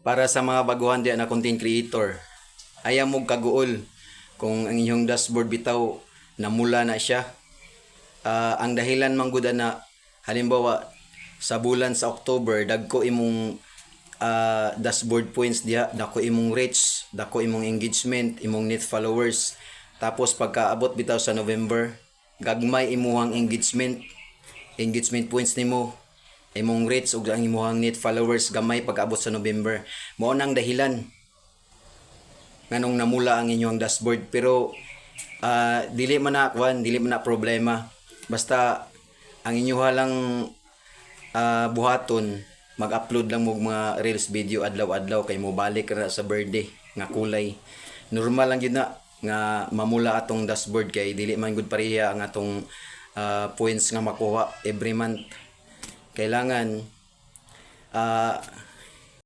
Para sa mga baguhan diyan na content creator, ayaw mo kaguol kung ang inyong dashboard bitaw namula na siya. Ang dahilan man gud na halimbawa sa bulan sa October dagko imong dashboard points diha, dako imong reach, dako imong engagement, imong net followers. Tapos pagkaabot bitaw sa November, gagmay imuhang engagement points nimo, imong reach ug ang imong net followers gamay pag-abot sa November. Mao nang dahilan nganong namula ang inyong dashboard. Pero dili man na problema, basta ang inyoha lang buhaton, mag-upload lang mo mga reels video adlaw-adlaw kay mo balik ra sa birthday nga kulay. Normal lang gyud na nga mamula atong dashboard kay dili man gud pareha ang atong points nga makuha every month. Kailangan